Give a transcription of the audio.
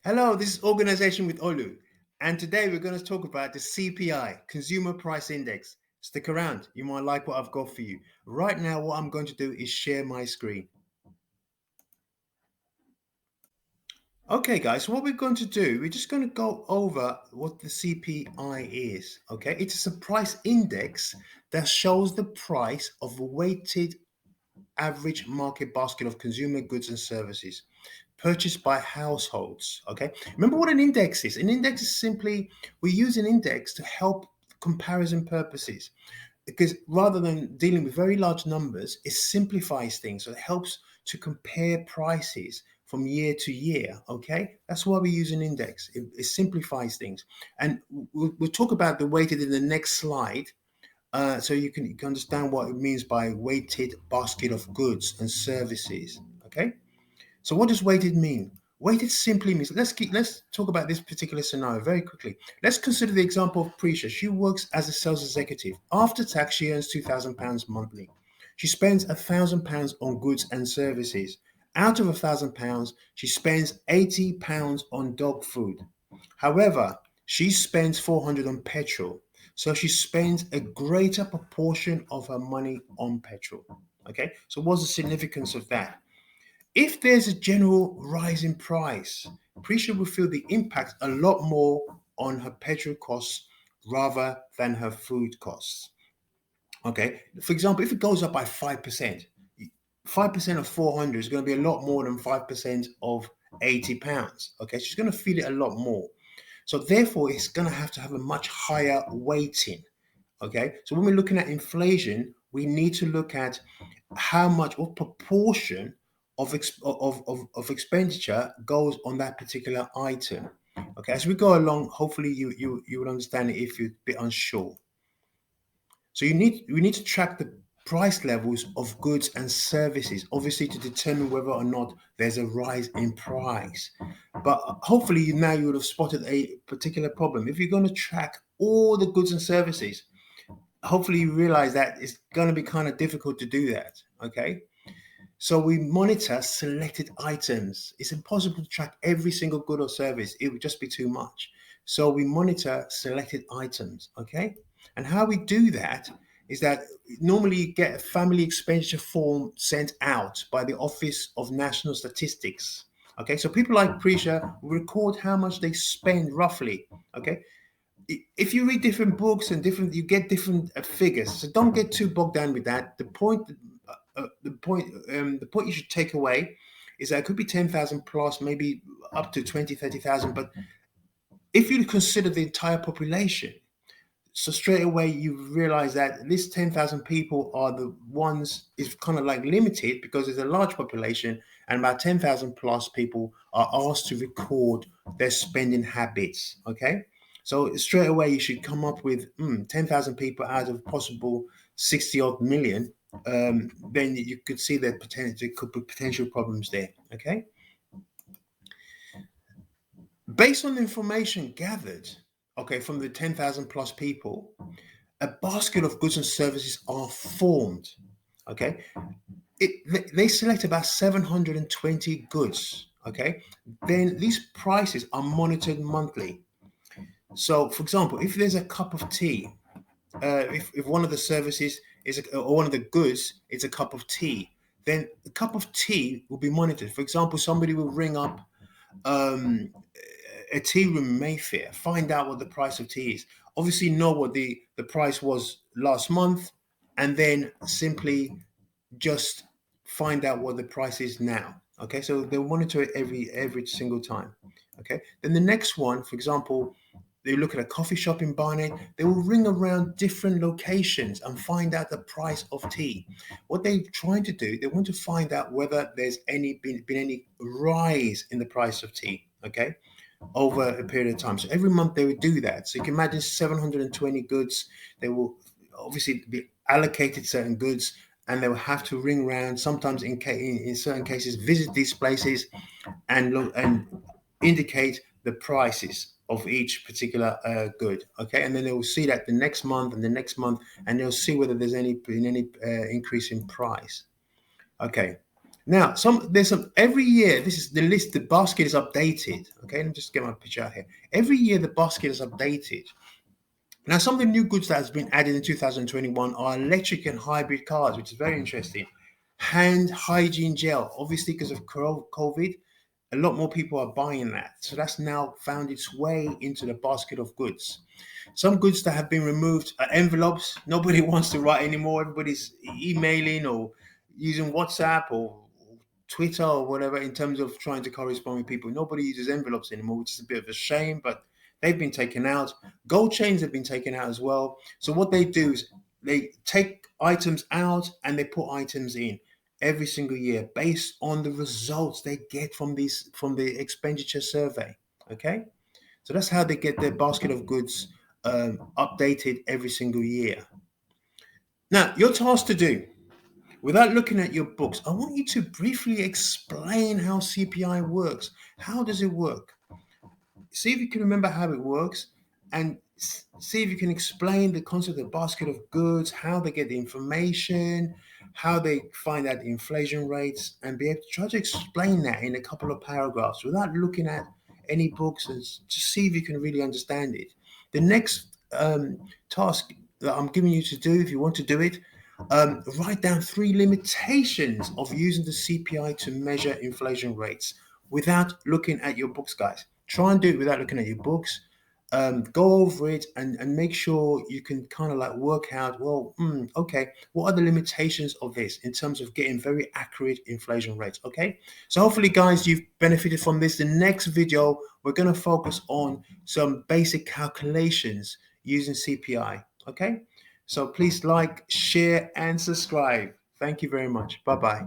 Hello, this is Organization with Olu, and today we're going to talk about the CPI, Consumer Price Index. Stick around, you might like what I've got for you. Right now, what I'm going to do is share my screen. Okay, guys, so what we're going to do, we're just going to go over what the CPI is. Okay, it's a price index that shows the price of a weighted average market basket of consumer goods and services purchased by households. Okay, remember what an index is. An index is simply, we use an index to help comparison purposes, because rather than dealing with very large numbers, it simplifies things. So it helps to compare prices from year to year. Okay, that's why we use an index. It simplifies things, and we'll talk about the weighted in the next slide, so you can understand what it means by weighted basket of goods and services. Okay, so what does weighted mean? Weighted simply means, let's talk about this particular scenario very quickly. Let's consider the example of Prisha. She works as a sales executive. After tax, she earns £2,000 monthly. She spends £1,000 on goods and services. Out of £1,000, she spends £80 on dog food. However, she spends 400 on petrol. So she spends a greater proportion of her money on petrol. Okay, so what's the significance of that? If there's a general rise in price, Prisha will feel the impact a lot more on her petrol costs rather than her food costs. Okay, for example, if it goes up by 5%, 5% of 400 is going to be a lot more than 5% of £80. Okay, she's going to feel it a lot more. So therefore, it's going to have a much higher weighting. Okay, so when we're looking at inflation, we need to look at how much, what proportion of expenditure goes on that particular item. Okay, as we go along, hopefully you will understand it if you're a bit unsure. So we need to track the price levels of goods and services, obviously to determine whether or not there's a rise in price. But hopefully now you would have spotted a particular problem. If you're going to track all the goods and services, hopefully you realize that it's going to be kind of difficult to do that. Okay, so we monitor selected items. It's impossible to track every single good or service. It would just be too much. So we monitor selected items. Okay, and how we do that is that normally you get a family expenditure form sent out by the Office of National Statistics. Okay, so people like Prisha record how much they spend roughly. Okay, if you read different books and different, you get different figures. So don't get too bogged down with that. The point you should take away is that it could be 10,000 plus, maybe up to 20, 30,000. But if you consider the entire population, so straight away you realize that this 10,000 people are the ones, is kind of like limited because there's a large population, and about 10,000 plus people are asked to record their spending habits. Okay, so straight away you should come up with 10,000 people out of possible 60 odd million. Then you could see that there could be potential problems there. Okay, based on the information gathered, okay, from the 10,000 plus people, a basket of goods and services are formed. Okay, they select about 720 goods. Okay, then these prices are monitored monthly. So, for example, if there's a cup of tea, if one of the services or one of the goods is a cup of tea, then the cup of tea will be monitored. For example, somebody will ring up um, a tea room in Mayfair, find out what the price of tea is. Obviously, know what the price was last month, and then simply just find out what the price is now. Okay, so they'll monitor it every single time. Okay, then the next one, for example, they look at a coffee shop in Barnet, they will ring around different locations and find out the price of tea. What they're trying to do, they want to find out whether there's been any rise in the price of tea. Okay, over a period of time. So every month they would do that. So you can imagine 720 goods. They will obviously be allocated certain goods, and they will have to ring around. Sometimes in certain cases, visit these places and look and indicate the prices of each particular good. Okay, and then they will see that the next month and the next month, and they'll see whether there's any increase in price. Okay, Now, there's some every year. This is the list. The basket is updated. Okay, let me just get my picture out here. Every year, the basket is updated. Now, some of the new goods that has been added in 2021 are electric and hybrid cars, which is very interesting. Hand hygiene gel, obviously because of COVID, a lot more people are buying that. So that's now found its way into the basket of goods. Some goods that have been removed are envelopes. Nobody wants to write anymore. Everybody's emailing or using WhatsApp or Twitter or whatever in terms of trying to correspond with people. Nobody uses envelopes anymore, which is a bit of a shame, but they've been taken out. Gold chains have been taken out as well. So what they do is they take items out and they put items in every single year based on the results they get from the expenditure survey. Okay, so that's how they get their basket of goods updated every single year. Now, your task to do, without looking at your books, I want you to briefly explain how CPI works. How does it work? See if you can remember how it works, and see if you can explain the concept of basket of goods, how they get the information, how they find out the inflation rates, and be able to try to explain that in a couple of paragraphs without looking at any books, and just see if you can really understand it. The next task that I'm giving you to do, if you want to do it, write down 3 limitations of using the CPI to measure inflation rates without looking at your books, guys. Try and do it without looking at your books. Go over it and make sure you can kind of like work out, well, okay, what are the limitations of this in terms of getting very accurate inflation rates? Okay, so hopefully, guys, you've benefited from this. The next video, we're going to focus on some basic calculations using CPI. Okay, so please like, share, and subscribe. Thank you very much. Bye bye.